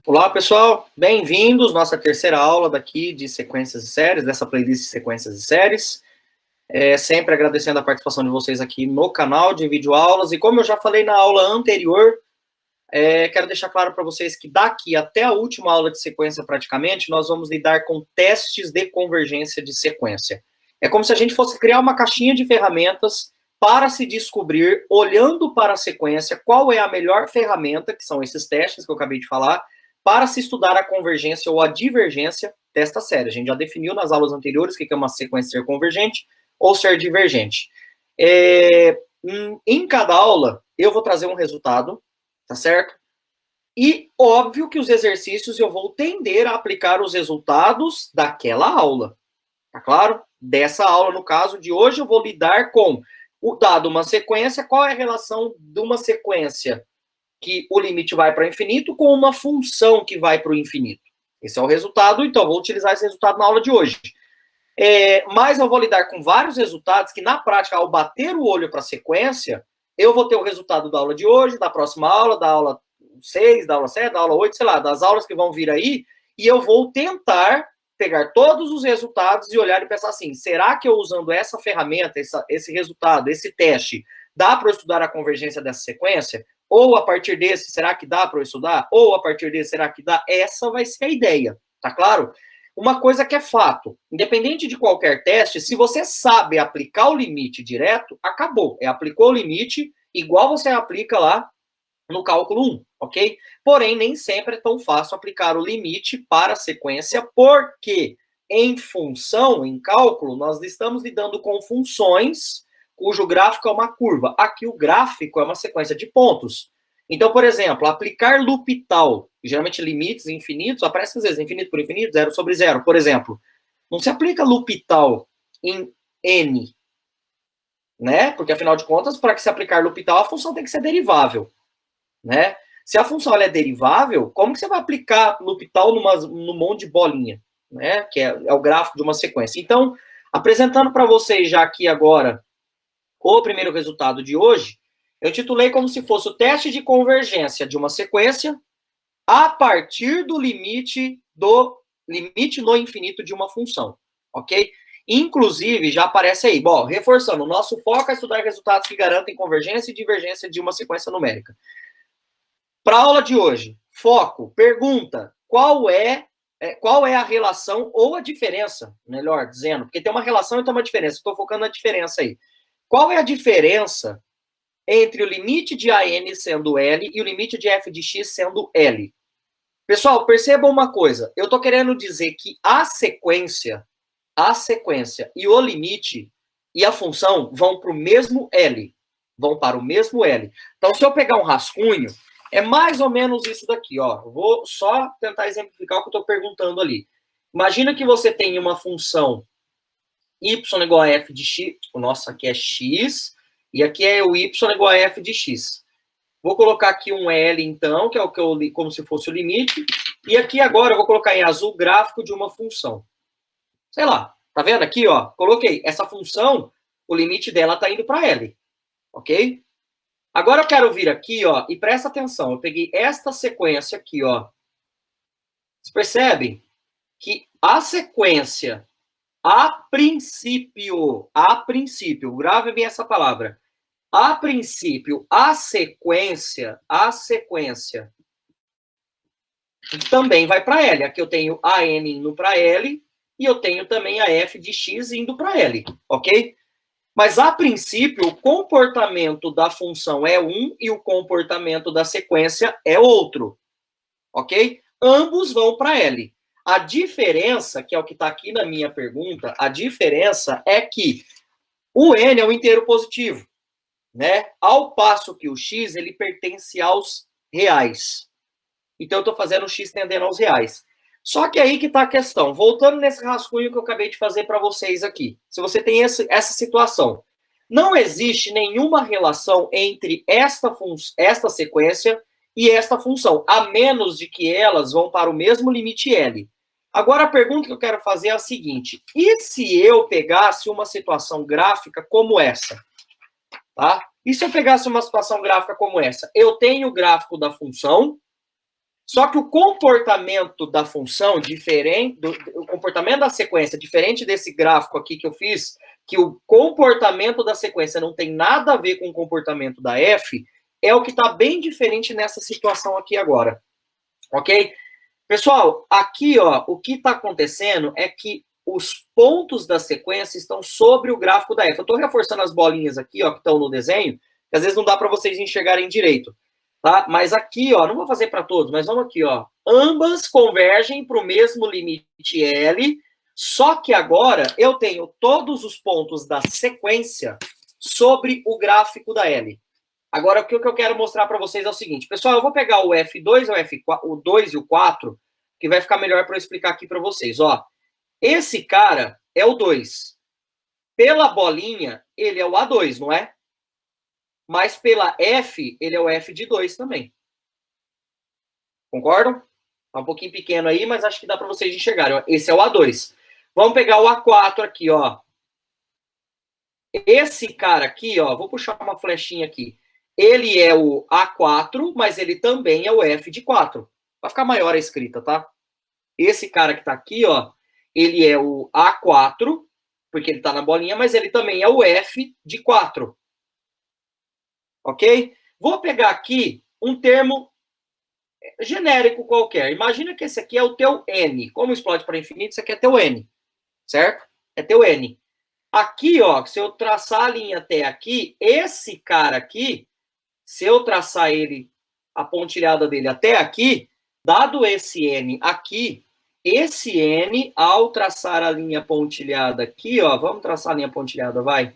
Olá, pessoal, bem-vindos à nossa terceira aula daqui de sequências e séries, dessa playlist de sequências e séries. Sempre agradecendo a participação de vocês aqui no canal de videoaulas. E como eu já falei na aula anterior, quero deixar claro para vocês que daqui até a última aula de sequência, praticamente, nós vamos lidar com testes de convergência de sequência. É como se a gente fosse criar uma caixinha de ferramentas para se descobrir, olhando para a sequência, qual é a melhor ferramenta, que são esses testes que eu acabei de falar, para se estudar a convergência ou a divergência desta série. A gente já definiu nas aulas anteriores o que é uma sequência ser convergente ou ser divergente. Em cada aula, eu vou trazer um resultado, tá certo? E óbvio que os exercícios eu vou tender a aplicar os resultados daquela aula, tá claro? Dessa aula, no caso de hoje, eu vou lidar com dado uma sequência, qual é a relação de uma sequência que o limite vai para o infinito com uma função que vai para o infinito. Esse é o resultado, então eu vou utilizar esse resultado na aula de hoje. Mas eu vou lidar com vários resultados que, na prática, ao bater o olho para a sequência, eu vou ter o resultado da aula de hoje, da próxima aula, da aula 6, da aula 7, da aula 8, sei lá, das aulas que vão vir aí, e eu vou tentar pegar todos os resultados e olhar e pensar assim, será que eu usando essa ferramenta, esse resultado, esse teste, dá para eu estudar a convergência dessa sequência? Ou a partir desse, será que dá para eu estudar? Ou a partir desse, será que dá? Essa vai ser a ideia, tá claro? Uma coisa que é fato, independente de qualquer teste, se você sabe aplicar o limite direto, acabou. Aplicou o limite, igual você aplica lá no cálculo 1, ok? Porém, nem sempre é tão fácil aplicar o limite para a sequência, porque em função, em cálculo, nós estamos lidando com funções cujo gráfico é uma curva. Aqui o gráfico é uma sequência de pontos. Então, por exemplo, aplicar L'Hopital, geralmente limites infinitos, aparece às vezes infinito por infinito, 0 sobre 0, por exemplo. Não se aplica L'Hopital em N, né? Porque, afinal de contas, para que se aplicar L'Hopital, a função tem que ser derivável, né? Se a função é derivável, como que você vai aplicar L'Hopital num monte de bolinha, né? Que é o gráfico de uma sequência. Então, apresentando para vocês já aqui agora o primeiro resultado de hoje, eu titulei como se fosse o teste de convergência de uma sequência a partir do limite no infinito de uma função, ok? Inclusive, já aparece aí, bom, reforçando, o nosso foco é estudar resultados que garantem convergência e divergência de uma sequência numérica. Para a aula de hoje, foco, pergunta, qual é a relação ou a diferença, melhor dizendo, porque tem uma relação e tem uma diferença, estou focando na diferença aí. Qual é a diferença entre o limite de AN sendo L e o limite de f de x sendo L? Pessoal, percebam uma coisa. Eu estou querendo dizer que a sequência e o limite e a função vão para o mesmo L. Vão para o mesmo L. Então, se eu pegar um rascunho, é mais ou menos isso daqui, ó. Vou só tentar exemplificar o que eu estou perguntando ali. Imagina que você tem uma função y igual a f de x, nossa, aqui é x, e aqui é o y igual a f de x. Vou colocar aqui um L, então, que é o que eu li como se fosse o limite, e aqui agora eu vou colocar em azul o gráfico de uma função. Sei lá, tá vendo aqui, ó? Coloquei essa função, o limite dela tá indo para L, ok? Agora eu quero vir aqui, ó, e presta atenção, eu peguei esta sequência aqui, ó. Vocês percebem que a sequência a princípio, grave bem essa palavra. A princípio, a sequência também vai para L. Aqui eu tenho a N indo para L e eu tenho também a F de X indo para L, ok? Mas, a princípio, o comportamento da função é um e o comportamento da sequência é outro, ok? Ambos vão para L. A diferença, que é o que está aqui na minha pergunta, a diferença é que o n é um inteiro positivo, né? Ao passo que o x, ele pertence aos reais. Então, eu estou fazendo o x tendendo aos reais. Só que aí que está a questão. Voltando nesse rascunho que eu acabei de fazer para vocês aqui. Se você tem essa situação, não existe nenhuma relação entre esta sequência e esta função, a menos de que elas vão para o mesmo limite L. Agora, a pergunta que eu quero fazer é a seguinte. E se eu pegasse uma situação gráfica como essa? Tá? E se eu pegasse uma situação gráfica como essa? Eu tenho o gráfico da função, Só que o comportamento da função diferente, o comportamento da sequência, diferente desse gráfico aqui que eu fiz, que o comportamento da sequência não tem nada a ver com o comportamento da f, é o que está bem diferente nessa situação aqui agora. Ok? Pessoal, aqui, ó, o que está acontecendo é que os pontos da sequência estão sobre o gráfico da f. Eu estou reforçando as bolinhas aqui, ó, que estão no desenho, que às vezes não dá para vocês enxergarem direito. Tá? Mas aqui, ó, não vou fazer para todos, mas vamos aqui, ó. Ambas convergem para o mesmo limite L, só que agora eu tenho todos os pontos da sequência sobre o gráfico da L. Agora, o que eu quero mostrar para vocês é o seguinte. Pessoal, eu vou pegar o F2, o 2 e o 4, que vai ficar melhor para eu explicar aqui para vocês. Ó, esse cara é o 2. Pela bolinha, ele é o A2, não é? Mas pela F, ele é o F de 2 também. Concordam? Tá um pouquinho pequeno aí, mas acho que dá para vocês enxergarem. Esse é o A2. Vamos pegar o A4 aqui, ó. Esse cara aqui, ó, vou puxar uma flechinha aqui. Ele é o A4, mas ele também é o F de 4. Vai ficar maior a escrita, tá? Esse cara que tá aqui, ó, ele é o A4, porque ele tá na bolinha, mas ele também é o F de 4. Ok? Vou pegar aqui um termo genérico qualquer. Imagina que esse aqui é o teu N. Como explode para infinito, isso aqui é teu N. Certo? É teu N. Aqui, ó, se eu traçar a linha até aqui, esse cara aqui, se eu traçar ele, a pontilhada dele até aqui, dado esse N aqui, esse N, ao traçar a linha pontilhada aqui, ó, vamos traçar a linha pontilhada, vai.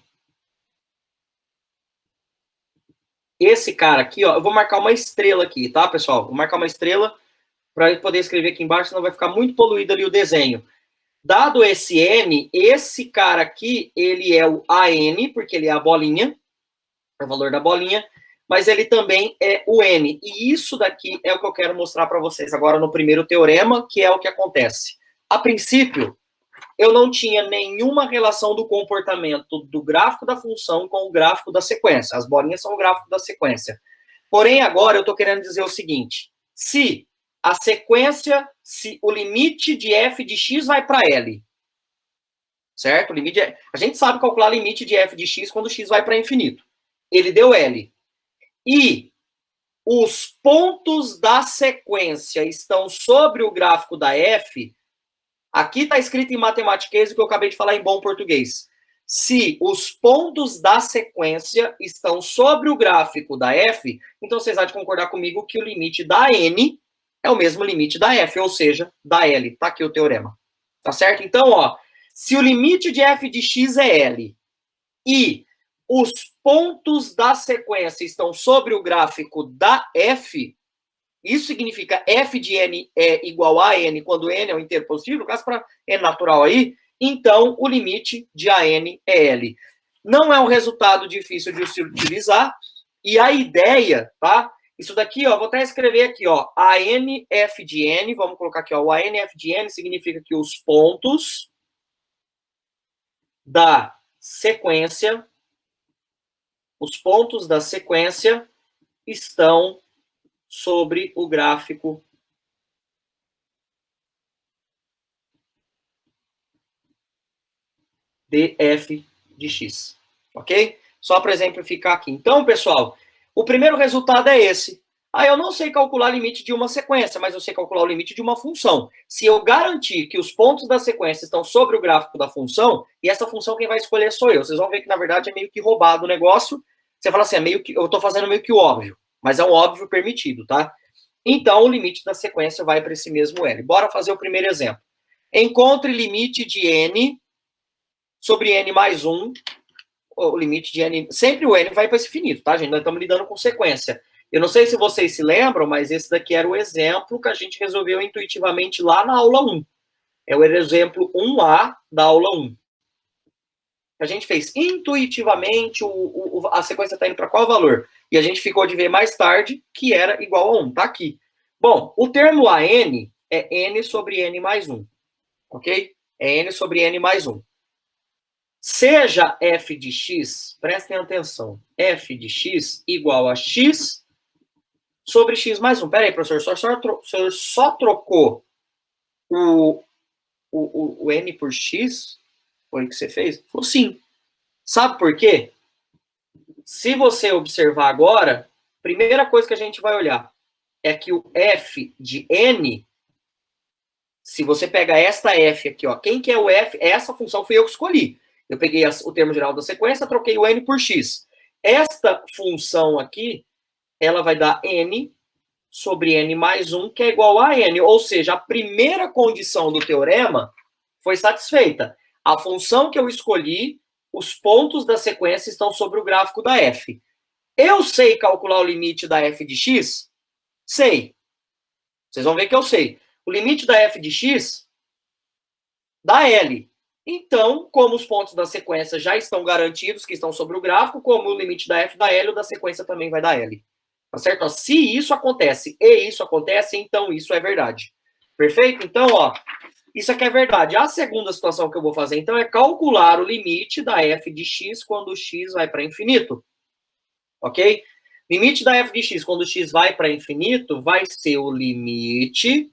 Esse cara aqui, ó, eu vou marcar uma estrela aqui, tá, pessoal? Vou marcar uma estrela para poder escrever aqui embaixo, senão vai ficar muito poluído ali o desenho. Dado esse N, esse cara aqui, ele é o AN, porque ele é a bolinha, é o valor da bolinha, mas ele também é o N. E isso daqui é o que eu quero mostrar para vocês agora no primeiro teorema, que é o que acontece. A princípio, eu não tinha nenhuma relação do comportamento do gráfico da função com o gráfico da sequência. As bolinhas são o gráfico da sequência. Porém, agora eu estou querendo dizer o seguinte: se a sequência, se o limite de f de x vai para L, certo? O limite a gente sabe calcular o limite de f de x quando x vai para infinito. Ele deu L. E os pontos da sequência estão sobre o gráfico da f. Aqui está escrito em matematiquês o que eu acabei de falar em bom português. Se os pontos da sequência estão sobre o gráfico da f, então vocês vão concordar comigo que o limite da n é o mesmo limite da f, ou seja, da L. Tá aqui o teorema. Tá certo? Então, ó, se o limite de f de x é L e os pontos da sequência estão sobre o gráfico da f, isso significa f de n é igual a n quando n é um inteiro positivo, no caso para n natural aí, então o limite de an é L. Não é um resultado difícil de se utilizar, e a ideia, tá? Isso daqui, ó, vou até escrever aqui, ó, ANF de n, vamos colocar aqui, ó, o ANF de n significa que os pontos da sequência, estão sobre o gráfico de f de x, ok? Só para exemplificar aqui. Então, pessoal, o primeiro resultado é esse. Ah, eu não sei calcular o limite de uma sequência, mas eu sei calcular o limite de uma função. Se eu garantir que os pontos da sequência estão sobre o gráfico da função, e essa função quem vai escolher sou eu. Vocês vão ver que, na verdade, é meio que roubado o negócio. Você fala assim, é meio que, eu estou fazendo meio que o óbvio, mas é um óbvio permitido, tá? Então, o limite da sequência vai para esse mesmo N. Bora fazer o primeiro exemplo. Encontre limite de N sobre N mais 1, o limite de N, sempre o N vai para esse finito, tá, gente? Nós estamos lidando com sequência. Eu não sei se vocês se lembram, mas esse daqui era o exemplo que a gente resolveu intuitivamente lá na aula 1. É o exemplo 1A da aula 1. A gente fez intuitivamente, a sequência está indo para qual valor? E a gente ficou de ver mais tarde que era igual a 1, tá aqui. Bom, o termo AN é N sobre N mais 1, ok? É N sobre N mais 1. Seja f de x, prestem atenção, f de x igual a x sobre x mais 1. Pera aí, professor, o senhor só trocou o n por x? Foi o que você fez? Falou, sim. Sabe por quê? Se você observar agora, primeira coisa que a gente vai olhar é que o f de n, se você pega esta f aqui, ó, quem que é o f? Essa função fui eu que escolhi. Eu peguei o termo geral da sequência, troquei o n por x. Esta função aqui, ela vai dar n sobre n mais 1, que é igual a n. Ou seja, a primeira condição do teorema foi satisfeita. A função que eu escolhi, os pontos da sequência estão sobre o gráfico da f. Eu sei calcular o limite da f de x? Sei. Vocês vão ver que eu sei. O limite da f de x dá L. Então, como os pontos da sequência já estão garantidos, que estão sobre o gráfico, como o limite da f dá L, o da sequência também vai dar L. Tá certo? Ó, se isso acontece e isso acontece, então isso é verdade. Perfeito? Então, ó, isso aqui é verdade. A segunda situação que eu vou fazer, então, é calcular o limite da f de x quando x vai para infinito. Ok? Limite da f de x quando x vai para infinito vai ser o limite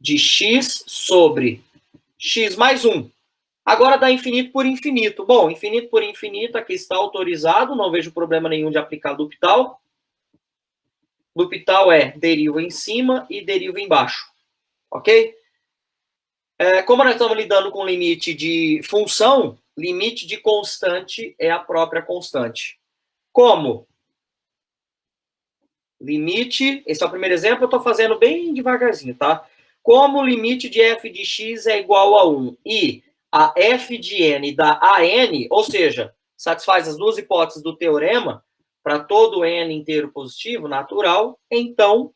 de x sobre x mais 1. Agora dá infinito por infinito. Bom, infinito por infinito aqui está autorizado, não vejo problema nenhum de aplicar L'Hopital. L'Hopital é deriva em cima e deriva embaixo. Ok? Como nós estamos lidando com limite de função, limite de constante é a própria constante. Como? Limite, esse é o primeiro exemplo, eu estou fazendo bem devagarzinho, tá? Como o limite de f de x é igual a 1 e a f de n dá a n, ou seja, satisfaz as duas hipóteses do teorema, para todo n inteiro positivo, natural, então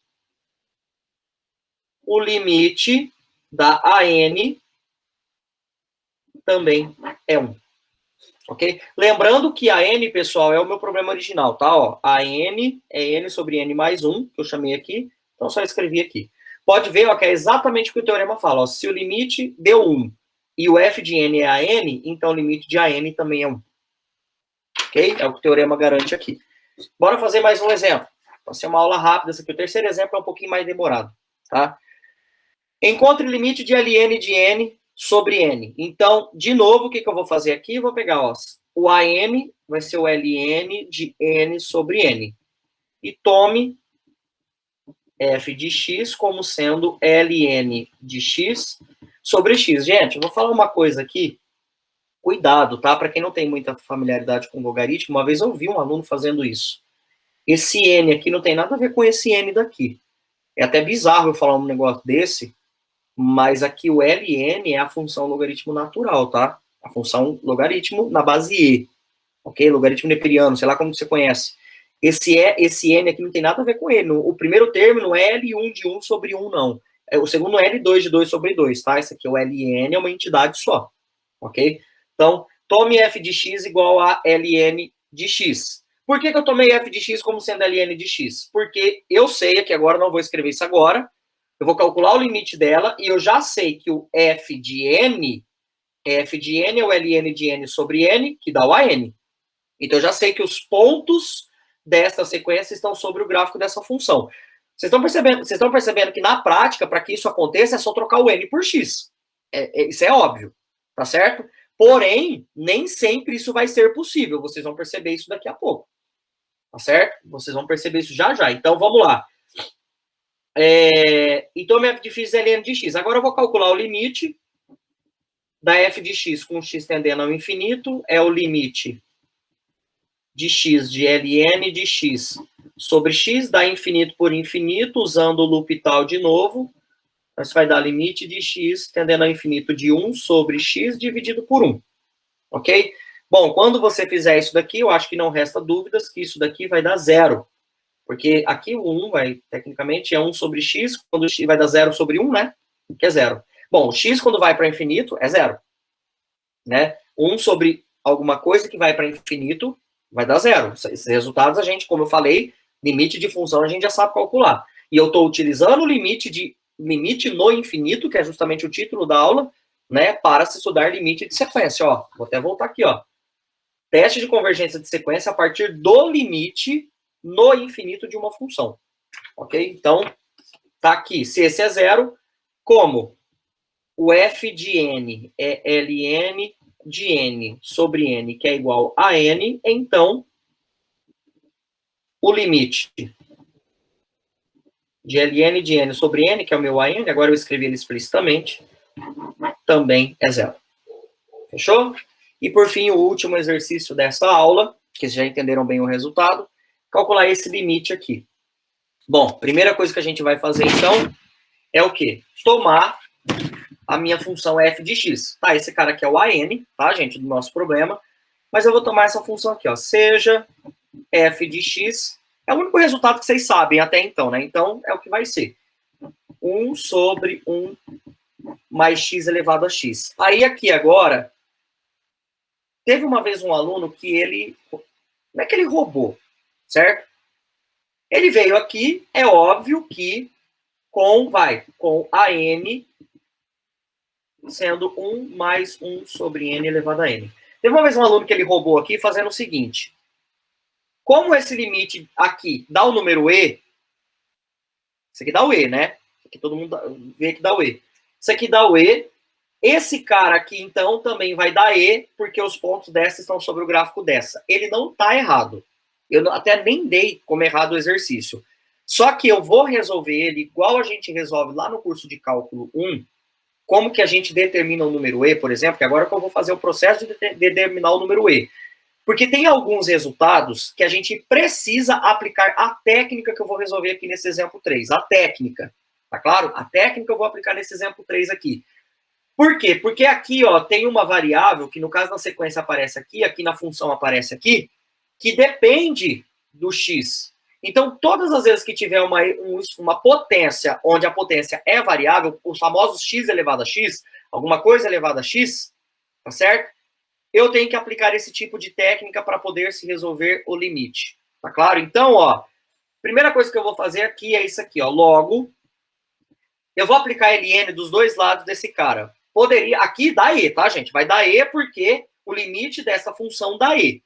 o limite da a n também é 1. Ok? Lembrando que a n, pessoal, é o meu problema original, tá? Ó, a n é n sobre n mais 1, que eu chamei aqui, então só escrevi aqui. Pode ver, ó, que é exatamente o que o teorema fala. Ó, se o limite deu 1 e o f de n é a n, então o limite de a n também é 1. Ok? É o que o teorema garante aqui. Bora fazer mais um exemplo. Vai ser uma aula rápida. Esse aqui, o terceiro exemplo é um pouquinho mais demorado, tá? Encontre o limite de ln de n sobre n. Então, de novo, o que eu vou fazer aqui? Eu vou pegar, ó, o an vai ser o ln de n sobre n. E tome f de x como sendo ln de x sobre x. Gente, eu vou falar uma coisa aqui. Cuidado, tá? Para quem não tem muita familiaridade com logaritmo, uma vez eu vi um aluno fazendo isso. Esse n aqui não tem nada a ver com esse n daqui. É até bizarro eu falar um negócio desse, mas aqui o ln é a função logaritmo natural, tá? A função logaritmo na base e, ok? Logaritmo neperiano, sei lá como você conhece. Esse n aqui não tem nada a ver com ele. O primeiro termo não é L1 de 1 sobre 1, não. O segundo é L2 de 2 sobre 2, tá? Esse aqui, o ln, é uma entidade só, ok? Então, tome f de x igual a ln de x. Por que eu tomei f de x como sendo ln de x? Porque eu sei, que agora não vou escrever isso agora, eu vou calcular o limite dela e eu já sei que o f de n é o ln de n sobre n, que dá o an. Então, eu já sei que os pontos dessa sequência estão sobre o gráfico dessa função. Vocês estão percebendo que, na prática, para que isso aconteça, é só trocar o n por x. Isso é óbvio, tá certo? Porém, nem sempre isso vai ser possível. Vocês vão perceber isso daqui a pouco. Tá certo? Vocês vão perceber isso já já. Então, vamos lá. Então, f de x é ln de x. Agora eu vou calcular o limite da f de x com x tendendo ao infinito. É o limite de x de ln de x sobre x, dá infinito por infinito, usando o L'Hopital de novo. Isso vai dar limite de x tendendo ao infinito de 1 sobre x dividido por 1. Ok? Bom, quando você fizer isso daqui, eu acho que não resta dúvidas que isso daqui vai dar zero. Porque aqui o 1 vai, tecnicamente, é 1 sobre x, quando x vai dar 0 sobre 1, né? Que é 0. Bom, o x, quando vai para infinito, é 0. Né? 1 sobre alguma coisa que vai para infinito vai dar 0. Esses resultados, a gente, como eu falei, limite de função a gente já sabe calcular. E eu estou utilizando o limite no infinito, que é justamente o título da aula, né, para se estudar limite de sequência. Ó, vou até voltar aqui, ó. Teste de convergência de sequência a partir do limite no infinito de uma função. Ok? Então, tá aqui. Se esse é zero, como o f de n é ln de n sobre n, que é igual a n, então o limite de ln de n sobre n, que é o meu an, agora eu escrevi ele explicitamente, também é zero. Fechou? E por fim, o último exercício dessa aula, que vocês já entenderam bem o resultado, calcular esse limite aqui. Bom, primeira coisa que a gente vai fazer, então, é o quê? Tomar a minha função f de x. Tá, esse cara aqui é o an, tá, gente, do nosso problema. Mas eu vou tomar essa função aqui, ó. Seja f de x. É o único resultado que vocês sabem até então, né? Então, é o que vai ser. 1 sobre 1 mais x elevado a x. Aí, aqui agora, teve uma vez um aluno que ele... Não é que ele roubou, certo? Ele veio aqui, é óbvio que com a n sendo 1 mais 1 sobre n elevado a n. Teve uma vez um aluno que ele roubou aqui fazendo o seguinte. Como esse limite aqui dá o número e, isso aqui dá o e, né? Aqui todo mundo vê que dá o e. Isso aqui dá o e. Esse cara aqui, então, também vai dar e, porque os pontos dessa estão sobre o gráfico dessa. Ele não está errado. Eu até nem dei como errado o exercício. Só que eu vou resolver ele igual a gente resolve lá no curso de cálculo 1, como que a gente determina o número e, por exemplo, que agora que eu vou fazer o processo de determinar o número e. Porque tem alguns resultados que a gente precisa aplicar a técnica que eu vou resolver aqui nesse exemplo 3. A técnica, tá claro? A técnica eu vou aplicar nesse exemplo 3 aqui. Por quê? Porque aqui, ó, tem uma variável que no caso da sequência aparece aqui na função aparece aqui, que depende do x. Então, todas as vezes que tiver uma potência, onde a potência é variável, os famosos x elevado a x, alguma coisa elevada a x, tá certo? Eu tenho que aplicar esse tipo de técnica para poder se resolver o limite. Tá claro? Então, ó, primeira coisa que eu vou fazer aqui é isso aqui, ó. Logo, eu vou aplicar ln dos dois lados desse cara. Poderia, aqui dá e, tá, gente? Vai dar e porque o limite dessa função dá e.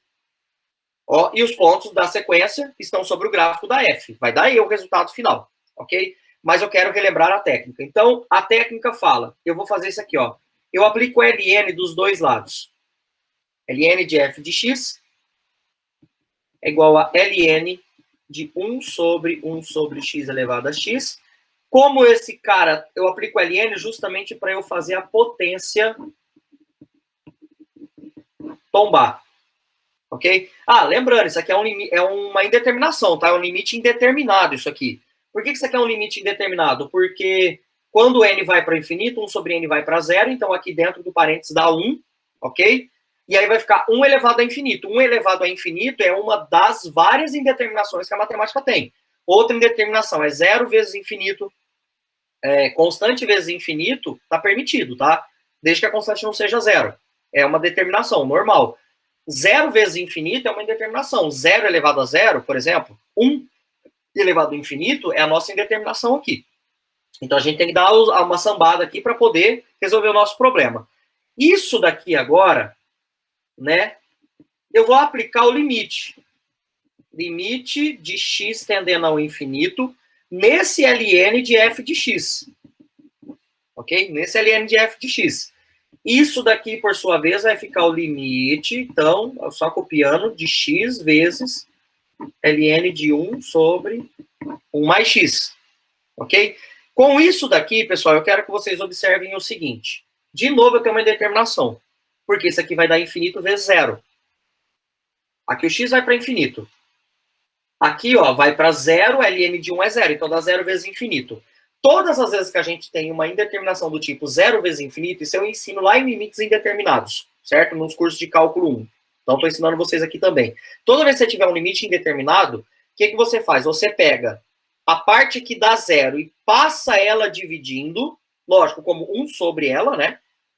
Ó, e os pontos da sequência estão sobre o gráfico da f. Vai dar e o resultado final, ok? Mas eu quero relembrar a técnica. Então, a técnica fala, eu vou fazer isso aqui, ó. Eu aplico ln dos dois lados. ln de f de x é igual a ln de 1 sobre x elevado a x. Como esse cara, eu aplico ln justamente para eu fazer a potência tombar. Ok? Ah, lembrando, isso aqui é uma indeterminação, tá? É um limite indeterminado isso aqui. Por que isso aqui é um limite indeterminado? Porque quando n vai para o infinito, 1 sobre n vai para zero, então aqui dentro do parênteses dá 1, ok? E aí vai ficar 1 elevado a infinito. 1 elevado a infinito é uma das várias indeterminações que a matemática tem. Outra indeterminação é 0 vezes infinito, constante vezes infinito, está permitido, tá? Desde que a constante não seja zero. É uma determinação normal. 0 vezes infinito é uma indeterminação. 0 elevado a zero, por exemplo, 1 elevado a infinito é a nossa indeterminação aqui. Então a gente tem que dar uma sambada aqui para poder resolver o nosso problema. Isso daqui agora, né, eu vou aplicar o limite. Limite de x tendendo ao infinito nesse ln de f de x. Ok? Nesse ln de f de x. Isso daqui, por sua vez, vai ficar o limite, então, só copiando, de x vezes ln de 1 sobre 1 mais x. Ok? Com isso daqui, pessoal, eu quero que vocês observem o seguinte. De novo, eu tenho uma indeterminação. Porque isso aqui vai dar infinito vezes zero. Aqui o x vai para infinito. Aqui, ó, vai para zero, ln de 1 é zero. Então, dá zero vezes infinito. Todas as vezes que a gente tem uma indeterminação do tipo zero vezes infinito, isso eu ensino lá em limites indeterminados, certo? Nos cursos de cálculo 1. Então, estou ensinando vocês aqui também. Toda vez que você tiver um limite indeterminado, o que você faz? Você pega a parte que dá zero e passa ela dividindo, lógico, como 1 sobre ela, né?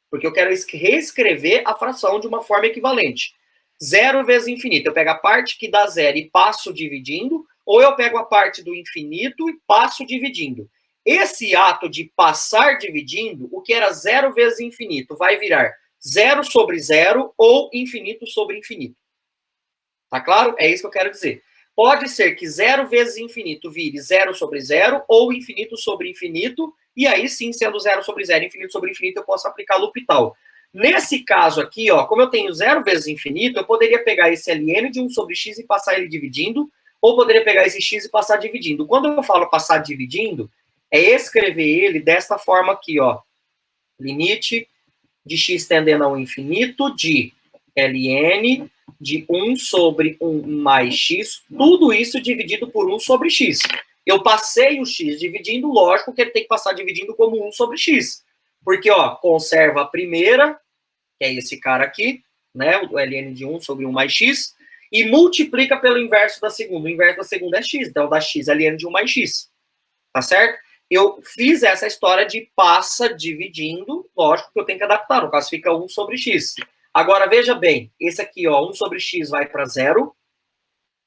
Porque eu quero reescrever a fração de uma forma equivalente. 0 vezes infinito. Eu pego a parte que dá zero e passo dividindo, ou eu pego a parte do infinito e passo dividindo. Esse ato de passar dividindo, o que era 0 vezes infinito, vai virar 0 sobre 0 ou infinito sobre infinito. Tá claro? É isso que eu quero dizer. Pode ser que 0 vezes infinito vire 0 sobre 0 ou infinito sobre infinito, e aí sim, sendo 0 sobre 0, infinito sobre infinito, eu posso aplicar L'Hopital. Nesse caso aqui, ó, como eu tenho 0 vezes infinito, eu poderia pegar esse ln de 1 sobre x e passar ele dividindo, ou poderia pegar esse x e passar dividindo. Quando eu falo passar dividindo, é escrever ele desta forma aqui, ó. Limite de x tendendo ao infinito de ln de 1 sobre 1 mais x, tudo isso dividido por 1 sobre x. Eu passei o x dividindo, lógico que ele tem que passar dividindo como 1 sobre x. Porque, ó, conserva a primeira, que é esse cara aqui, né, o ln de 1 sobre 1 mais x, e multiplica pelo inverso da segunda. O inverso da segunda é x, então dá x ln de 1 mais x. Tá certo? Eu fiz essa história de passa dividindo, lógico que eu tenho que adaptar, no caso fica 1 sobre x. Agora, veja bem, esse aqui, ó, 1 sobre x vai para 0,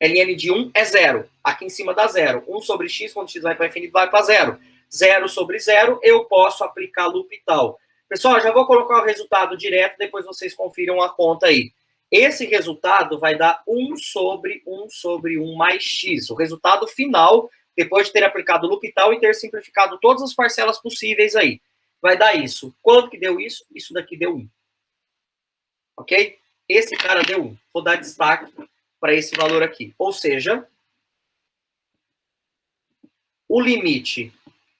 ln de 1 é 0, aqui em cima dá 0. 1 sobre x, quando x vai para infinito, vai para 0. 0 sobre 0, eu posso aplicar L'Hopital. Pessoal, já vou colocar o resultado direto, depois vocês confiram a conta aí. Esse resultado vai dar 1 sobre 1 sobre 1 mais x. O resultado final, depois de ter aplicado o L'Hopital e ter simplificado todas as parcelas possíveis aí, vai dar isso. Quanto que deu isso? Isso daqui deu 1. Ok? Esse cara deu 1. Vou dar destaque para esse valor aqui. Ou seja, o limite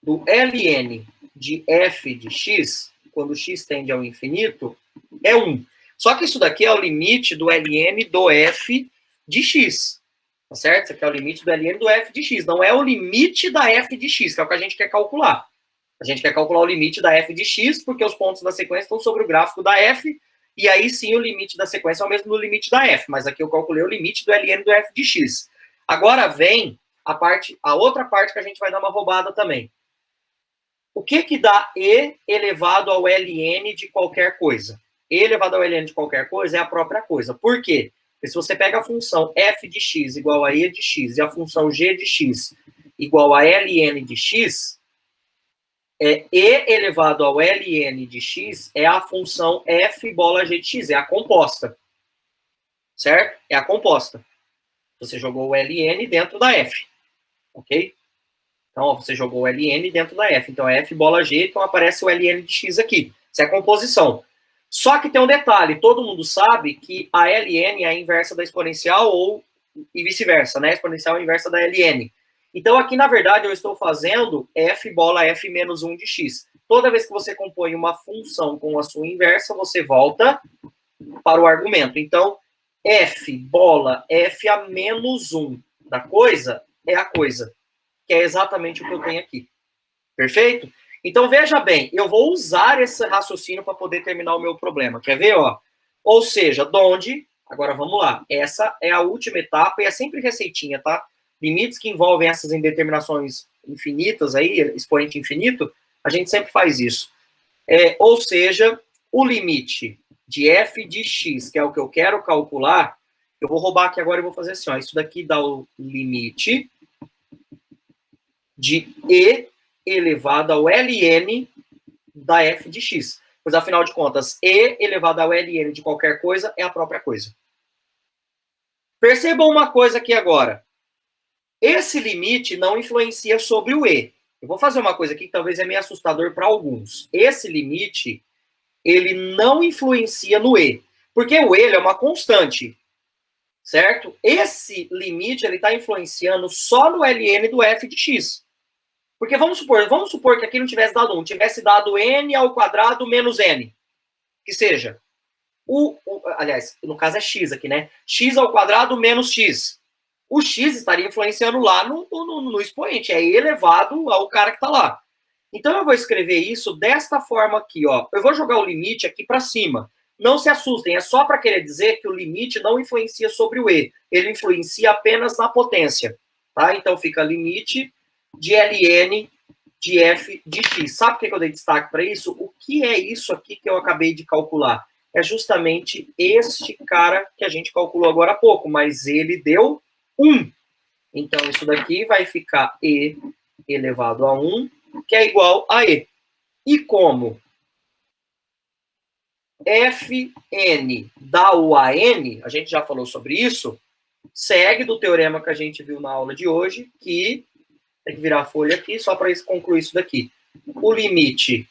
do ln de f de x, quando x tende ao infinito, é 1. Só que isso daqui é o limite do ln do f de x. Tá certo? Isso aqui é o limite do ln do f de x. Não é o limite da f de x, que é o que a gente quer calcular. A gente quer calcular o limite da f de x, porque os pontos da sequência estão sobre o gráfico da f, e aí sim o limite da sequência é o mesmo do limite da f, mas aqui eu calculei o limite do ln do f de x. Agora vem a outra parte que a gente vai dar uma roubada também. O que que dá e elevado ao ln de qualquer coisa? E elevado ao ln de qualquer coisa é a própria coisa. Por quê? Porque se você pega a função f de x igual a e de x e a função g de x igual a ln de x, e elevado ao ln de x é a função f bola g de x, é a composta. Certo? É a composta. Você jogou o ln dentro da f. Ok? Então, ó, você jogou o ln dentro da f. Então, é f bola g, então aparece o ln de x aqui. Isso é a composição. Só que tem um detalhe. Todo mundo sabe que a ln é a inversa da exponencial ou e vice-versa, né? A exponencial é a inversa da ln. Então, aqui, na verdade, eu estou fazendo f bola f menos 1 de x. Toda vez que você compõe uma função com a sua inversa, você volta para o argumento. Então, f bola f a menos 1 da coisa é a coisa, que é exatamente o que eu tenho aqui. Perfeito? Então, veja bem, eu vou usar esse raciocínio para poder terminar o meu problema. Quer ver, ó? Ou seja, donde... Agora, vamos lá. Essa é a última etapa e é sempre receitinha, tá? Limites que envolvem essas indeterminações infinitas aí, expoente infinito, a gente sempre faz isso. Ou seja, o limite de f de x, que é o que eu quero calcular, eu vou roubar aqui agora e vou fazer assim, ó. Isso daqui dá o limite de e elevado ao ln da f de x. Pois, afinal de contas, e elevado ao ln de qualquer coisa é a própria coisa. Percebam uma coisa aqui agora. Esse limite não influencia sobre o e. Eu vou fazer uma coisa aqui que talvez é meio assustador para alguns. Esse limite, ele não influencia no e. Porque o e é uma constante. Certo? Esse limite, ele está influenciando só no ln do f de x. Porque vamos supor que aqui não tivesse dado 1, tivesse dado n ao quadrado menos n. Que seja, aliás, no caso é x aqui, né? X ao quadrado menos x. O x estaria influenciando lá no expoente, é elevado ao cara que está lá. Então eu vou escrever isso desta forma aqui, ó. Eu vou jogar o limite aqui para cima. Não se assustem, é só para querer dizer que o limite não influencia sobre o e. Ele influencia apenas na potência. Tá? Então fica limite de ln de f de x. Sabe por que eu dei destaque para isso? O que é isso aqui que eu acabei de calcular? É justamente este cara que a gente calculou agora há pouco, mas ele deu 1. Então, isso daqui vai ficar e elevado a 1, que é igual a e. E como fn dá o a n, a gente já falou sobre isso, segue do teorema que a gente viu na aula de hoje, que tem que virar a folha aqui, só para concluir isso daqui. O limite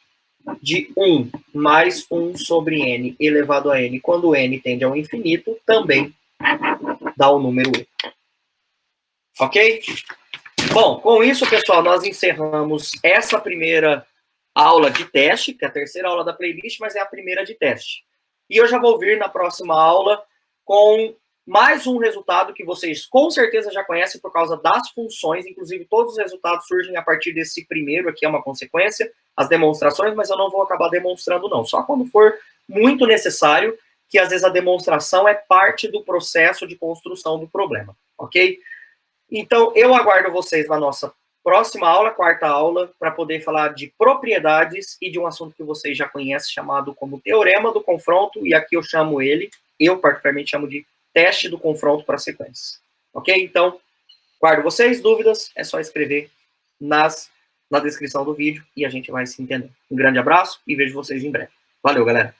de 1 mais 1 sobre n elevado a n, quando n tende ao infinito, também dá o número e. Ok? Bom, com isso, pessoal, nós encerramos essa primeira aula de teste, que é a terceira aula da playlist, mas é a primeira de teste. E eu já vou vir na próxima aula com mais um resultado que vocês com certeza já conhecem por causa das funções, inclusive todos os resultados surgem a partir desse primeiro, aqui é uma consequência, as demonstrações, mas eu não vou acabar demonstrando não, só quando for muito necessário, que às vezes a demonstração é parte do processo de construção do problema, ok? Então, eu aguardo vocês na nossa próxima aula, quarta aula, para poder falar de propriedades e de um assunto que vocês já conhecem, chamado como teorema do confronto, e aqui eu chamo ele, eu particularmente chamo de teste do confronto para sequências. Ok? Então, guardo vocês, dúvidas, é só escrever na descrição do vídeo e a gente vai se entender. Um grande abraço e vejo vocês em breve. Valeu, galera!